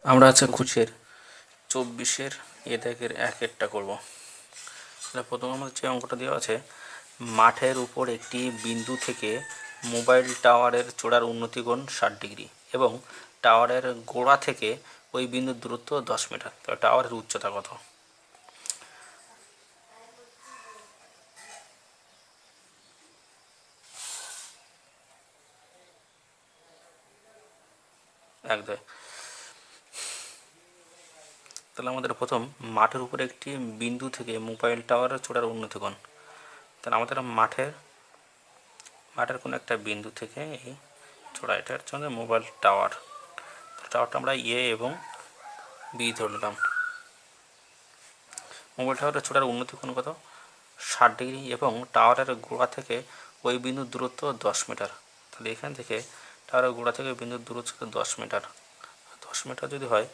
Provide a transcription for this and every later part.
আমরা আছে কুচের 24-এর দাগের 1-এরটা করব। তাহলে প্রথম আমাদের যে অঙ্কটা দেওয়া আছে, মাঠের উপর একটি বিন্দু থেকে মোবাইল টাওয়ারের চূড়ার উন্নতিকোণ 60 ডিগ্রি এবং টাওয়ারের গোড়া থেকে ওই বিন্দুর দূরত্ব 10 মিটার। তো টাওয়ারের উচ্চতা কত? একদম। তাহলে আমাদের প্রথম মাঠের উপরে একটি বিন্দু থেকে মোবাইল টাওয়ারের চূড়ার উন্নতিকোণ। তাহলে আমাদের মাঠের কোনো একটা বিন্দু থেকে এই চূড়া, এটা হচ্ছে আমাদের মোবাইল টাওয়ার। টাওয়ারটা আমরা এবং বি ধরলাম। মোবাইল টাওয়ারের চূড়ার উন্নতিকোণ কত? 60 ডিগ্রি এবং টাওয়ারের গোড়া থেকে ওই বিন্দুর দূরত্ব 10 মিটার। তাহলে এখান থেকে টাওয়ারের গোড়া থেকে বিন্দুর দূরত্ব 10 মিটার। 10 মিটার যদি হয়,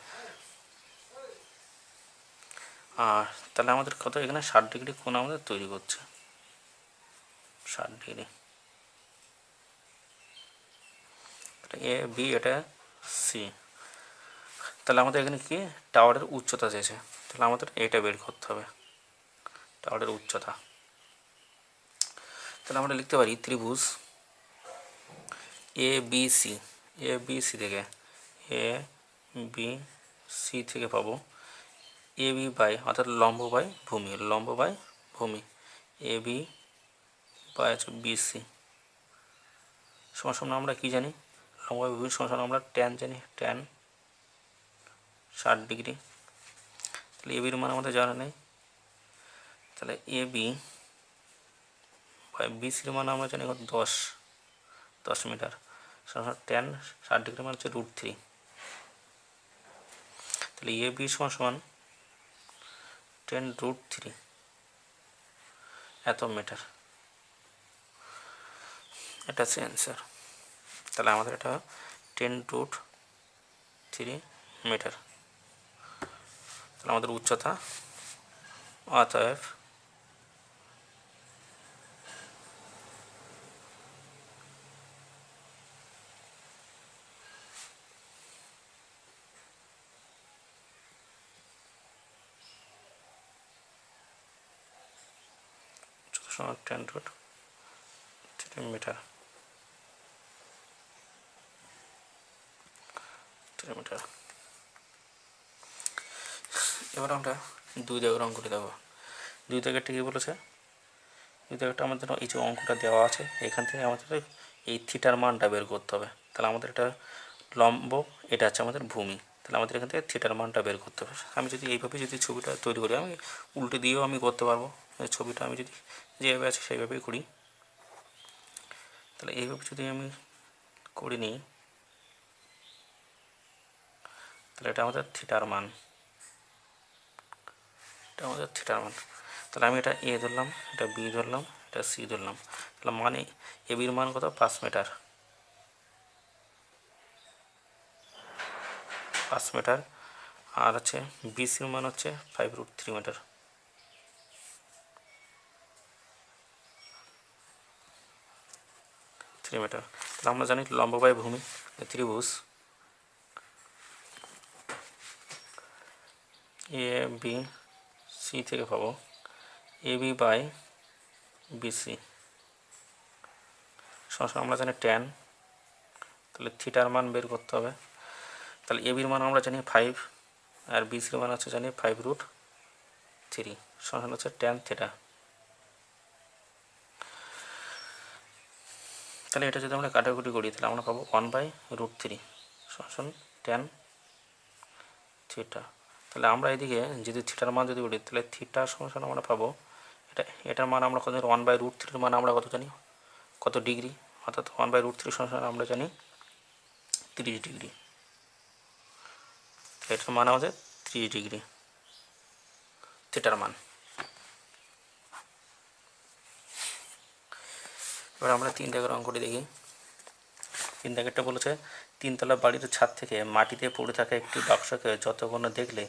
আর তাহলে আমাদের কত এখানে 60 ডিগ্রি কোণ আমাদের তৈরি করছে। 60 ডিগ্রি এ বি, এটা সি। তাহলে আমাদের এখানে কি টাওয়ারের উচ্চতা চেয়েছে, তাহলে আমাদের এটা বের করতে হবে, টাওয়ারের উচ্চতা। তাহলে আমরা লিখতে পারি ত্রিভুজ এ বি সি থেকে পাবো এ বি বাই, অর্থাৎ লম্ব বাই ভূমি এ বি বাই হচ্ছে বিসি সমান আমরা কি জানি, লম্ব বাই ভূমি সমান আমরা ট্যান জানি, ট্যান 60 ডিগ্রি। তাহলে এ বির মান আমাদের জানা নেই, তাহলে এ বি বাই বিসির মান আমরা জানি 10 মিটার, ট্যান 60 ডিগ্রি মান হচ্ছে √3। তাহলে এ বি সমান 10√3 এত মিটার, এটা হচ্ছে অ্যান্সার। তাহলে আমাদের এটা 10√3 মিটার। তাহলে আমাদের উচ্চতা অতএব সমান 10√3 মিটার। এবার আমরা 2 দাগের অঙ্কটি দেবো। 2 দাগেরটা কী বলেছে? 2 দাগেরটা আমাদের এই যে অঙ্কটা দেওয়া আছে, এখান থেকে আমাদের এই থিটার মানটা বের করতে হবে। তাহলে আমাদের এটা লম্ব, এটা হচ্ছে আমাদের ভূমি, তাহলে আমাদের এখান থেকে থিটার মানটা বের করতে হবে। আমি যদি এইভাবে যদি ছবিটা তৈরি করি, আমি উল্টে দিয়েও আমি করতে পারবো। ছবিটা আমি যদি যেভাবে আছে সেইভাবেই করি, তাহলে এইভাবে যদি আমি করে নিই, তাহলে এটা আমাদের থিটার মান, তাহলে আমি এটা এ ধরলাম, এটা বি ধরলাম, এটা সি ধরলাম। তাহলে মানে এ বির মান কত? 5 মিটার, 5 মিটার। আর হচ্ছে বিসির মান হচ্ছে 5√3 মিটার। তাহলে আমরা জানি লম্ব বাই ভূমি, ত্রিভুজ এ বি সি থেকে পাবো এ বি বাই বিসি সমান আমরা জানি ট্যান, তাহলে থিটার মান বের করতে হবে। তাহলে এ বির মান আমরা জানি 5, আর বিসির মান হচ্ছে জানি 5√3 সমান হচ্ছে ট্যান থিটা। তাহলে এটা যদি আমরা কাটাকুটি করি, তাহলে আমরা পাবো 1/√3 সমান ট্যান থিটা। তাহলে আমরা এদিকে যদি থিটার মান যদি বলি, তাহলে থিটা সমান আমরা পাবো এটার মান আমরা কত জানি, 1/√3 মান আমরা কত জানি, কত ডিগ্রি, অর্থাৎ 1/√3 সমান আমরা জানি 30 ডিগ্রি। এটার মান আমাদের 30 ডিগ্রি থিটার মান। এবার আমরা 3 দাগের অঙ্কটি দেখি। 3 দাগেরটা বলেছে, 3তলা বাড়ির ছাদ থেকে মাটিতে পড়ে থাকা একটি বাক্সকে যতক্ষণ দেখলে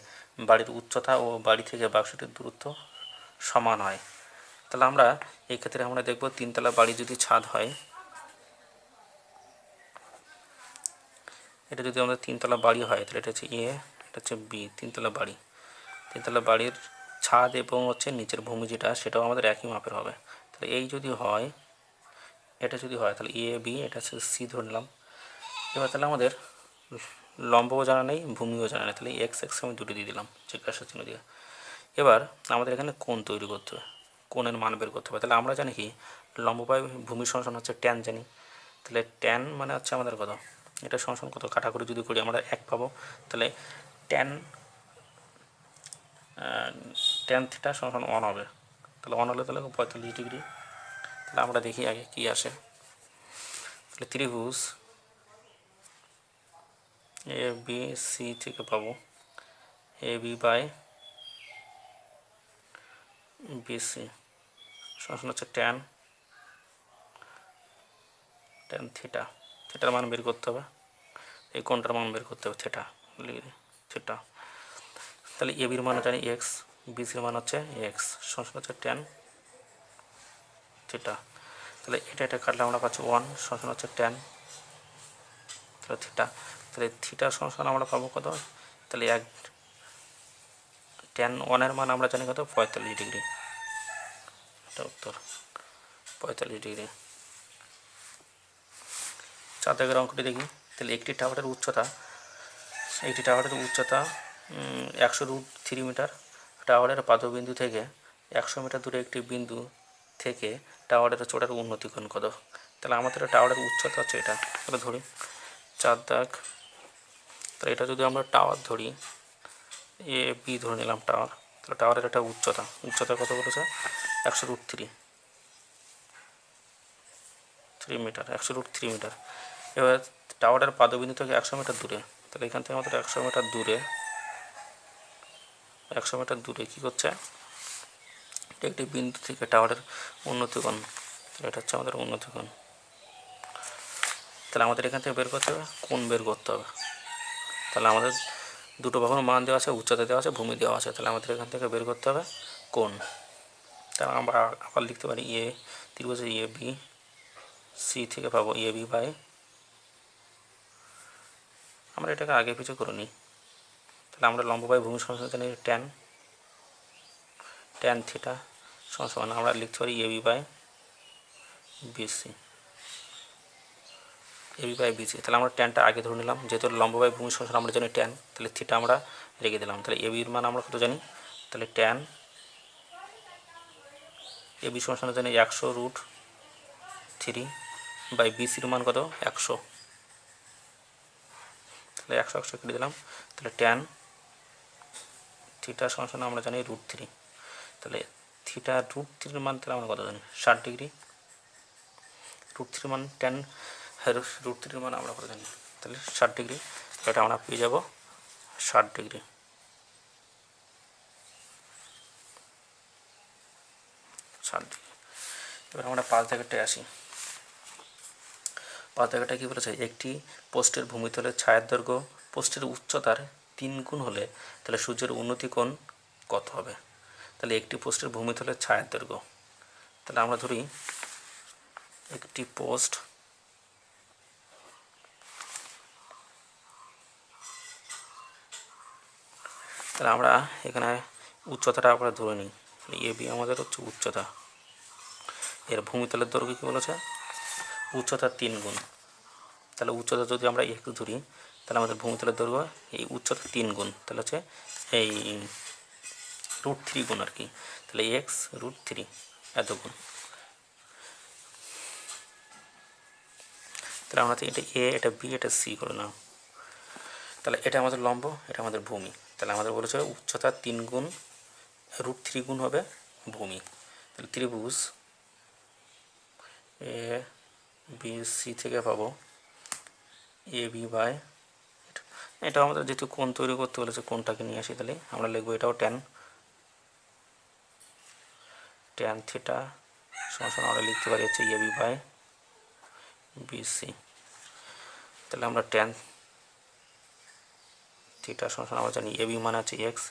বাড়ির উচ্চতা ও বাড়ি থেকে বাক্সটির দূরত্ব সমান হয়। তাহলে আমরা এই ক্ষেত্রে আমরা দেখব 3তলা বাড়ি যদি ছাদ হয়, এটা যদি আমাদের তিনতলা বাড়ি হয় তাহলে এটা হচ্ছে এ, এটা হচ্ছে বি, তিনতলা বাড়ি। তিনতলা বাড়ির ছাদ এবং হচ্ছে নিচের ভূমি যেটা সেটাও আমাদের একই মাপের হবে। তাহলে এই যদি হয়, এটা যদি হয় তাহলে এ বি, এটা হচ্ছে সি ধরে নিলাম। এবার তাহলে আমাদের লম্বও জানা নেই, ভূমিও জানা নেই, তাহলে এক্স এক্স আমি দুটো দিয়ে দিলাম জিজ্ঞাসার চিহ্ন দিয়ে। এবার আমাদের এখানে কোণ তৈরি করতে হবে, কোণের মান বের করতে হবে। তাহলে আমরা জানি কি লম্ব বাই ভূমির সমান হচ্ছে ট্যান জানি। তাহলে ট্যান মানে হচ্ছে আমাদের কত, এটা সমান কত কাটাকুটি যদি করি আমরা 1 পাবো। তাহলে ট্যান ট্যান থিটা সমান 1 হবে। তাহলে 1 হলে তাহলে 45 ডিগ্রি। তাহলে আমরা দেখি আগে কি আসে। তাহলে ত্রিভুজ এ বি সি থেকে পাবো এ বি বাই বিসি সমান হচ্ছে ট্যান থিটা। থিটার মান বের করতে হবে, এই কোণটার মান বের করতে হবে থিটা, থিটা। তাহলে এ বির মান জানি এক্স, বিসির মান হচ্ছে এক্স, সমান হচ্ছে ট্যান থিটা। তাহলে এটা কাটলে আমরা পাচ্ছি 1 সমান হচ্ছে ট্যান, তাহলে থিটা। তাহলে থিটা সমান আমরা পাবো কত, তাহলে ট্যান 1-এর মান আমরা জানি কত 45 ডিগ্রি। এটা উত্তর 45 ডিগ্রি। 4 দাগের অঙ্কটি দেখি। তাহলে একটি টাওয়ারের উচ্চতা 100√3 মিটার। টাওয়ারের পাদবিন্দু থেকে 100 মিটার দূরে একটি বিন্দু থেকে টাওয়ারের চোড়ার উন্নতি কোণ কত। তাহলে আমাদের টাওয়ারের উচ্চতা হচ্ছে এটা, তাহলে ধরি 4 দাগ। তাহলে এটা যদি আমরা টাওয়ার ধরি, এ বি ধরে নিলাম টাওয়ার, তাহলে টাওয়ারের একটা উচ্চতা কত বলেছে 100√3 মিটার, 100√3 মিটার। এবার টাওয়ারের পাদবিন্দু থেকে 100 মিটার দূরে, তাহলে এখান থেকে আমাদের 100 মিটার দূরে কী করছে, একটি বিন্দু থেকে টাওয়ারের উন্নতি কোণ, এটা হচ্ছে আমাদের উন্নতি কোণ। তাহলে আমাদের এখান থেকে বের করতে হবে কোণ বের করতে হবে। তাহলে আমাদের দুটো বাহুর মান দেওয়া আছে, উচ্চতা দেওয়া আছে, ভূমি দেওয়া আছে, তাহলে আমাদের এখান থেকে বের করতে হবে কোণ। তাহলে আমরা আবার লিখতে পারি ত্রিভুজের এ বি সি থেকে পাবো এ বি বাই, আমরা এটাকে আগে পিছু করে নিই। তাহলে আমরা লম্ব বাই ভূমি সমান জানি ট্যান থিটা সমান আমরা লিখতে পারি এ বি বাই বিসি, তাহলে আমরা ট্যানটা আগে ধরে নিলাম, যেহেতু লম্ব বাই ভূমি সমান আমরা জানি ট্যান, তাহলে থিটা আমরা রেখে দিলাম। তাহলে এ বির মান আমরা কত জানি, তাহলে ট্যান এ বি সমান জানি 100√3 বাই বিসির মান কত 100, তাহলে 100 কেটে দিলাম। তাহলে ট্যান থিটা সমান আমরা জানি √3, তাহলে থিটা √3 মান তাহলে আমরা কত জানি 60 ডিগ্রি। √3 মান ট্যান √3 মান আমরা কত জানি, তাহলে 60 ডিগ্রি। এটা আমরা পেয়ে যাব 60 ডিগ্রি। এবার আমরা 5 দাগেরটায় আসি। 5 দাগেরটা কী বলেছে, একটি পোস্টের ভূমিতলের ছায়ার দৈর্ঘ্য পোস্টের উচ্চতার 3 গুণ হলে তাহলে সূর্যের উন্নতি কোণ কত হবে। তাহলে একটি পোস্টের ভূমিতলের ছায়ার দৈর্ঘ্য, তাহলে আমরা ধরি একটি পোস্ট, তাহলে আমরা এখানে উচ্চতাটা আমরা ধরে নিই, এ বি আমাদের হচ্ছে উচ্চতা, এর ভূমিতলের দৈর্ঘ্য কী বলেছে উচ্চতার 3 গুণ। তাহলে উচ্চতা যদি আমরা একটু ধরি, তাহলে আমাদের ভূমিতলের দৈর্ঘ্য এই উচ্চতার 3 গুণ, তাহলে হচ্ছে এই √3 গুণ আর কি, তাহলে x√3 এত গুণ। তাহলে আমরা এটা এ, এটা বি, এটা সি করে নাও। তাহলে এটা আমাদের লম্ব, এটা আমাদের ভূমি। তাহলে আমাদের বলেছে উচ্চতার 3 গুণ √3 গুণ হবে ভূমি। তাহলে ত্রিভুজ এ বি সি থেকে পাবো এ বি বাই, এটা আমাদের যেহেতু কোণ তৈরি করতে বলেছে কোণটাকে নিয়ে আসি, তাহলে আমরা লিখবো এটাও ট্যান থিটা সমান আমরা লিখতে পারি হচ্ছে এ বি বাই বিসি। তাহলে আমরা ট্যান থিটা সমান আমরা জানি এ বি মানে আছে এক্স,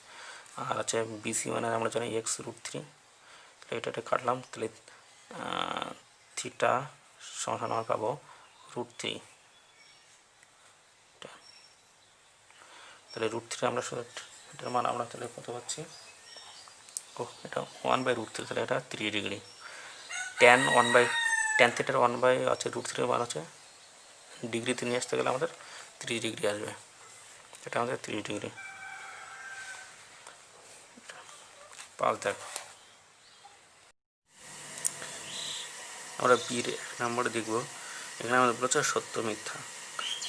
আর আছে বিসি মানে আমরা জানি x√3। তাহলে এটা কাটলাম, তাহলে থিটা সমান আমরা পাবো √3, তাহলে √3 আমরা এটার মান আমরা তাহলে কত পাচ্ছি, এটা 1/√3, তাহলে এটা 3 ডিগ্রি। tan থিটার 1 আছে √3 মান আছে, ডিগ্রিতে নিয়ে আসতে গেলে আমাদের 30 ডিগ্রি আসবে, এটা আমাদের 30 ডিগ্রি। 5 দেখো, আমরা বির 1 নম্বরে দেখবো, এখানে আমাদের বলেছে সত্য মিথ্যা।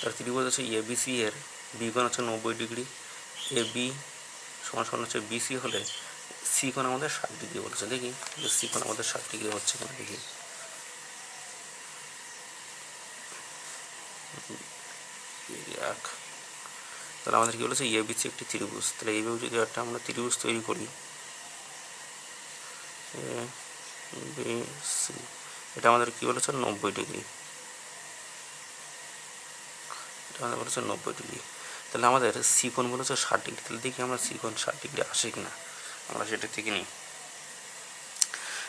তার ত্রিভুজ হচ্ছে ABC এর বি কোণ হচ্ছে 90 ডিগ্রি, AB সমান হচ্ছে BC হলে সি কোণ আমাদের 60 ডিগ্রি বলেছে। দেখি সি কোণ আমাদের 60 ডিগ্রি হচ্ছে কিনা দেখি। তাহলে আমাদের কি বলেছে, ABC একটি ত্রিভুজ। তাহলে এইভাবে যদি একটা আমরা ত্রিভুজ তৈরি করি, ABC, এটা আমাদের কি বলেছে 90 ডিগ্রি, এটা আমাদের বলেছে 90 ডিগ্রি। তাহলে আমাদের সি কোণ বলেছে 60 ডিগ্রি। তাহলে দেখি আমরা সি কোণ 60 ডিগ্রি আসে কিনা, আমরা সেটা থেকে নিই।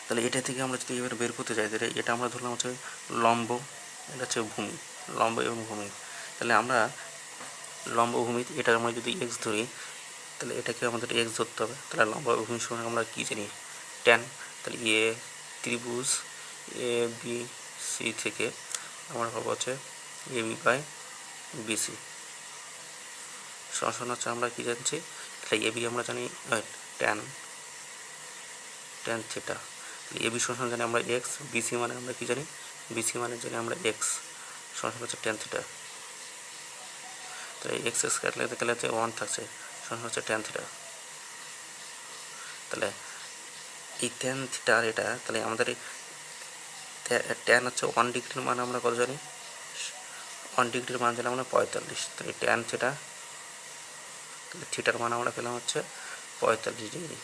তাহলে এটা থেকে আমরা যদি এবার বের করতে চাই, তাহলে এটা আমরা ধরলাম হচ্ছে লম্ব, এটা হচ্ছে ভূমি, লম্ব এবং ভূমি। তাহলে আমরা লম্ব ভূমি, এটা আমরা যদি এক্স ধরি, তাহলে এটাকে আমাদের এক্স ধরতে হবে। তাহলে লম্ব ভূমির সঙ্গে আমরা কী জানি, ট্যান। তাহলে ত্রিভুজ ABC থেকে আমরা পাবো হচ্ছে AB/BC সমান হচ্ছে, আমরা কী জানছি, তাহলে AB আমরা জানি ট্যান থিটা। তাহলে AB সমান জানি আমরা এক্স, BC মানে আমরা কী জানি, BC মানে জানি আমরা এক্স সমান হচ্ছে ট্যান থিটা। তাহলে এক্স কাটলে গেলে হচ্ছে 1 থাকছে, সমান হচ্ছে ট্যান থিটা। তাহলে এই ট্যান থিটার এটা, তাহলে আমাদের ট্যান হচ্ছে 1 ডিগ্রির মান আমরা কত জানি, 1 ডিগ্রির মান জানি আমরা 45। তাহলে ট্যান থিটা, তাহলে থিটার মান আমরা পেলাম হচ্ছে 45 ডিগ্রি।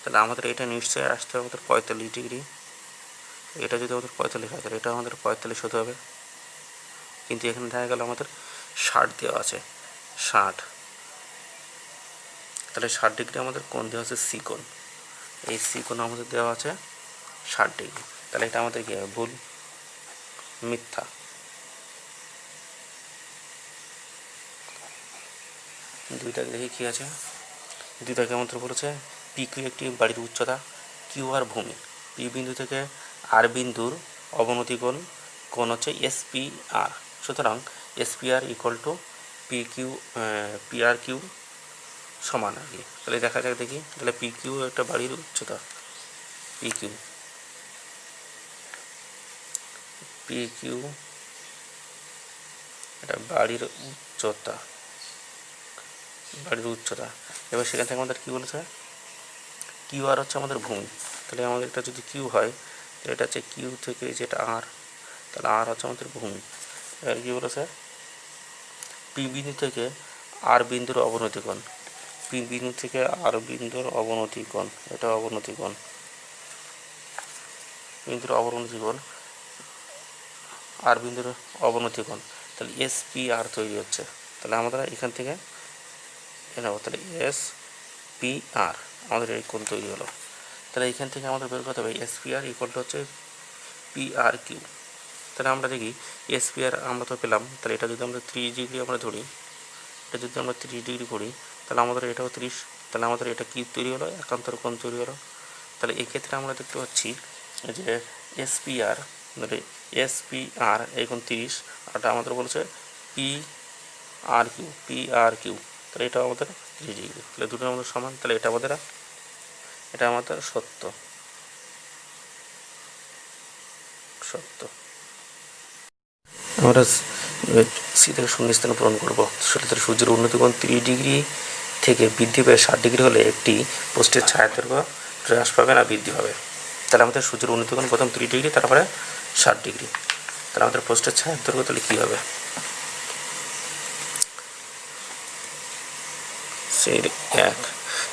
তাহলে আমাদের এটা নিশ্চয়ই আসতে হবে আমাদের 45 ডিগ্রি। এটা যদি আমাদের 45 হয়, তাহলে এটা আমাদের 45 হতে হবে। কিন্তু এখানে দেখা গেল আমাদের 60 দেওয়া আছে, 60। তাহলে 60 ডিগ্রি আমাদের কোণ দেওয়া আছে সি কোণ, এই সি কোণ আমাদের দেওয়া আছে 60 ডিগ্রি। তাহলে এটা আমাদের কী হবে, ভুল, মিথ্যা। দুইটাকে দেখি কী আছে, দুইটাকে আমাদের বলেছে PQ একটি বাড়ির উচ্চতা, কিউ আর ভূমি। পি বিন্দু থেকে আর বিন্দুর অবনতি কোণ হচ্ছে SPR। সুতরাং SPR ইকুয়াল টু PRQ সমান আর কি। তাহলে দেখা যাক দেখি, তাহলে PQ একটা বাড়ির উচ্চতা, PQ এটা বাড়ির উচ্চতা। এবার সেখান থেকে আমাদের কী বলেছে, QR হচ্ছে আমাদের ভূমি। তাহলে আমাদের এটা যদি কিউ হয়, তাহলে এটা হচ্ছে কিউ থেকে যেটা আর, তাহলে আর হচ্ছে আমাদের ভূমি। এবার কী বলেছে, পি বিন্দু থেকে আর বিন্দুর অবনতি কোণ, পি বিন্দু থেকে আর বিন্দুর অবনতি কোণ, এটা অবনতি কোণ, বিন্দুর অবনতি কোণ, আর বিন্দুর অবনতি কোণ। তাহলে SPR তৈরি হচ্ছে। তাহলে আমরা এখান থেকে নেব, তাহলে SPR আমাদের এই কোণ তৈরি হলো। তাহলে এখান থেকে আমাদের বের করতে হবে SPR ইকুয়াল টু হচ্ছে PRQ। তাহলে আমরা দেখি SPR আমরা তো পেলাম, তাহলে এটা যদি আমরা 30 ডিগ্রি আমরা ধরি, এটা যদি আমরা 30 ডিগ্রি করি, তাহলে আমাদের এটাও 30, তাহলে আমাদের এটা কি তৈরি হলো, একান্তর কোণ তৈরি হলো। তাহলে এক্ষেত্রে আমরা দেখতে পাচ্ছি যে SPR মানে SPR এই কোণ 30, আর এটা আমাদের বলেছে PRQ। তাহলে এটা আমাদের 30 ডিগ্রি। তাহলে দুটো আমাদের সমান, তাহলে এটা আমাদের সত্য। আমরা সি থেকে শূন্যস্থানে পূরণ করবো। সেটা সূর্যের উন্নতি কোণ 30 ডিগ্রি থেকে বৃদ্ধি পেয়ে 60 ডিগ্রি হলে একটি পোস্টের ছায়া দৈর্ঘ্য হ্রাস পাবে না বৃদ্ধি পাবে। তাহলে আমাদের সূর্যের উন্নতি কোণ প্রথম 30 ডিগ্রি, তারপরে 60 ডিগ্রি। তাহলে আমাদের পোস্টের ছায়ার দৈর্ঘ্য তাহলে কী হবে, সেই 1।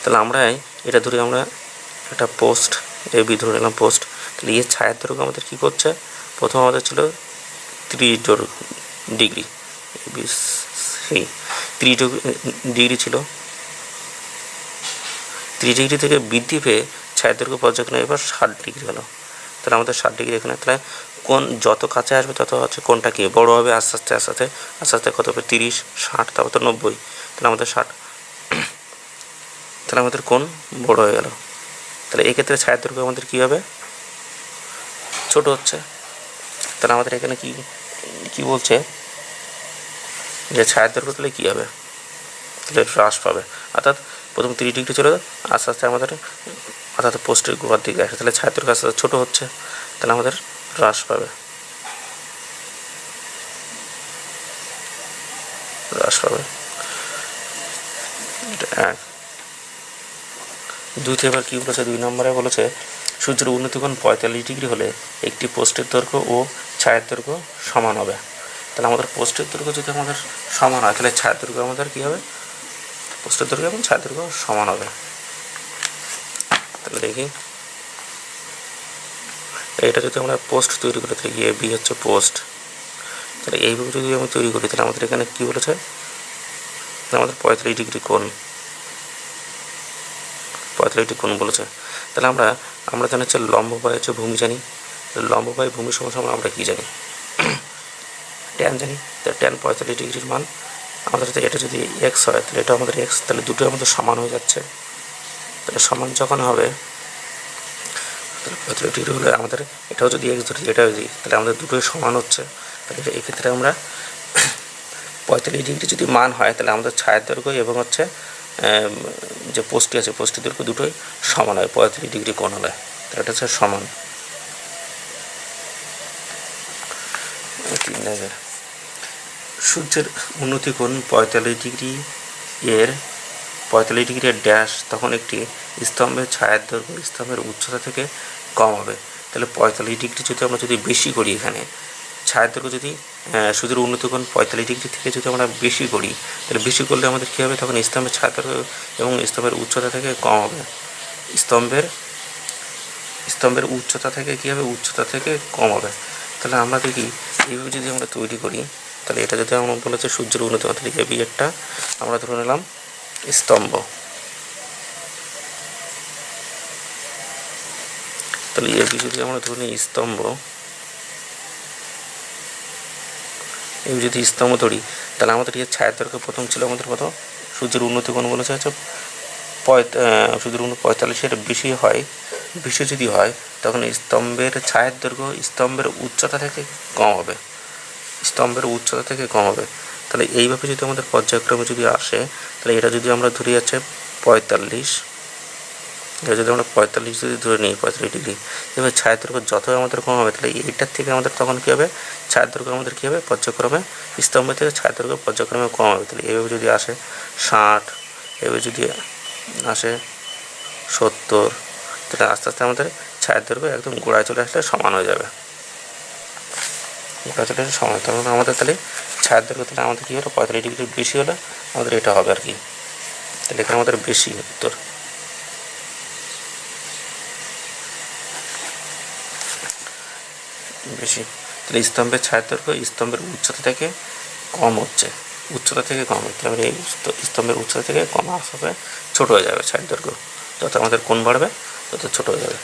তাহলে আমরা এটা ধরে আমরা একটা পোস্ট বি ধরে নিলাম পোস্ট। তাহলে এর ছায়ার দৈর্ঘ্য আমাদের কী করছে, প্রথম আমাদের ছিল 30 ডিগ্রি, সেই 30 ডিগ্রি ছিল, 30 ডিগ্রি থেকে বৃদ্ধি পেয়ে ছায়ার দৈর্ঘ্য পর্যায়ক্রমে এবার 60 ডিগ্রি হলো। তাহলে আমাদের 60 ডিগ্রি এখানে, তাহলে কোণ যত কাছে আসবে তত হচ্ছে কোণটা কি বড়ো হবে, আস্তে আস্তে কত হবে, 30, 60, তারপর তো 90। তাহলে আমাদের 60 তাহলে আমাদের কোণ বড় হয়ে গেল। তাহলে এক্ষেত্রে ছায়ের দৈর্ঘ্য আমাদের কী হবে, ছোট হচ্ছে। তাহলে আমাদের এখানে কি বলছে যে ছায়ের দৈর্ঘ্য তাহলে কী হবে, তাহলে হ্রাস পাবে। অর্থাৎ প্রথম 30 ডিগ্রি চলে আস্তে আস্তে আমাদের অর্থাৎ পোস্টের গোড়ার দিকে আসে, তাহলে ছায়ের দৈর্ঘ্য আস্তে আস্তে ছোটো হচ্ছে, তাহলে আমাদের হ্রাস পাবে। এটা এক। দুইতে এবার কী বলেছে, 2 নম্বরে বলেছে সূর্যের উন্নতিকোণ 45 ডিগ্রি হলে একটি পোস্টের দৈর্ঘ্য ও ছায়ের দৈর্ঘ্য সমান হবে। তাহলে আমাদের পোস্টের দৈর্ঘ্য যদি আমাদের সমান হয়, তাহলে ছায়ের দৈর্ঘ্য আমাদের কী হবে, পোস্টের দৈর্ঘ্য এবং ছায়ের দৈর্ঘ্য সমান হবে। তাহলে দেখি, এটা যদি আমরা পোস্ট তৈরি করি, তাহলে এ বি হচ্ছে পোস্ট, তাহলে এইভাবে যদি আমি তৈরি করি, তাহলে আমাদের এখানে কী বলেছে, আমাদের 45 ডিগ্রি কোণ, 45 ডিগ্রি কোণ বলেছে। তাহলে আমরা জানি হচ্ছে লম্ব বাই হচ্ছে ভূমি জানি, লম্ব বাই ভূমি সমান আমরা কী জানি, ট্যান জানি। তাহলে ট্যান 45 ডিগ্রির মান আমাদের, এটা যদি এক্স হয় তাহলে এটা আমাদের এক্স, তাহলে দুটো আমাদের সমান হয়ে যাচ্ছে। তাহলে সমান যখন হবে, তাহলে 45 ডিগ্রি হলে আমাদের এটাও যদি এক্স ধরি, এটাও যদি, তাহলে আমাদের দুটোই সমান হচ্ছে। তাহলে এক্ষেত্রে আমরা 45 ডিগ্রি যদি মান হয়, তাহলে আমাদের ছায়ের দৈর্ঘ্য এবং হচ্ছে যে পোস্টটি আছে, পোস্টের দৈর্ঘ্য দুটোই সমান হয় 45 ডিগ্রি কোণ হলে, তাহলে এটা হচ্ছে সমান। 3 দাগের সূর্যের উন্নতিকোণ 45 ডিগ্রি এর ড্যাশ তখন একটি স্তম্ভের ছায়ের দৈর্ঘ্য স্তম্ভের উচ্চতা থেকে কম হবে। তাহলে 45 ডিগ্রি যদি বেশি করি, এখানে ছায়ের দৈর্ঘ্য যদি সূর্যের উন্নতিকোণ 45 ডিগ্রি থেকে যদি আমরা বেশি করি, তাহলে বেশি করলে আমাদের কী হবে, তখন স্তম্ভের ছায়ের দৈর্ঘ্য এবং স্তম্ভের উচ্চতা থেকে কম হবে। স্তম্ভের উচ্চতা থেকে কী হবে, উচ্চতা থেকে কম হবে। তাহলে আমরা দেখি এইভাবে যদি আমরা তৈরি করি, তাহলে এটা যদি আমরা বলেছে সূর্যের উন্নতিকোণ, তাহলে এবি একটা আমরা ধরে নিলাম স্তম্ভ। তাহলে এবি যদি আমরা ধরে নিই স্তম্ভ, এই যদি স্তম্ভ ধরি, তাহলে আমাদের এই ছায়ের দৈর্ঘ্য প্রথম ছিল আমাদের কত, সূর্যের উন্নতিকোণ বলেছে হচ্ছে সূর্যের 45-এর বেশি যদি হয়, তখন স্তম্ভের ছায়ের দৈর্ঘ্য স্তম্ভের উচ্চতা থেকে কম হবে। তাহলে এইভাবে যদি আমাদের পর্যায়ক্রমে যদি আসে, তাহলে এটা যদি আমরা ধরি আছে 45, এটা যদি আমরা 45 যদি ধরে নিই 45 ডিগ্রি, এবার ছায়ের দৈর্ঘ্য যত আমাদের কম হবে, তাহলে এইটার থেকে আমাদের তখন কী হবে, ছায়ের দৈর্ঘ্য আমাদের কী হবে, পর্যায়ক্রমে স্তম্ভ থেকে ছায়ের দৈর্ঘ্য পর্যায়ক্রমে কম হবে। তাহলে এইভাবে যদি আসে 60, এভাবে যদি আসে 70, তাহলে আস্তে আস্তে আমাদের ছায়ের দৈর্ঘ্য একদম গোড়ায় চলে আসলে সমান হয়ে যাবে, তখন আমাদের তাহলে ছায়ের দৈর্ঘ্য তাহলে আমাদের কী হলো, 45 ডিগ্রির বেশি হলে আমাদের এটা হবে আর কি। তাহলে এখানে আমাদের বেশি উত্তর। বেশি, তাহলে স্তম্ভের ছায়ের দৈর্ঘ্য স্তম্ভের উচ্চতা থেকে কম হচ্ছে, তাহলে এই স্তম্ভের উচ্চতা থেকে কম হবে, ছোটো হয়ে যাবে ছায়ের দৈর্ঘ্য, যত আমাদের কোণ বাড়বে তত ছোটো হয়ে যাবে।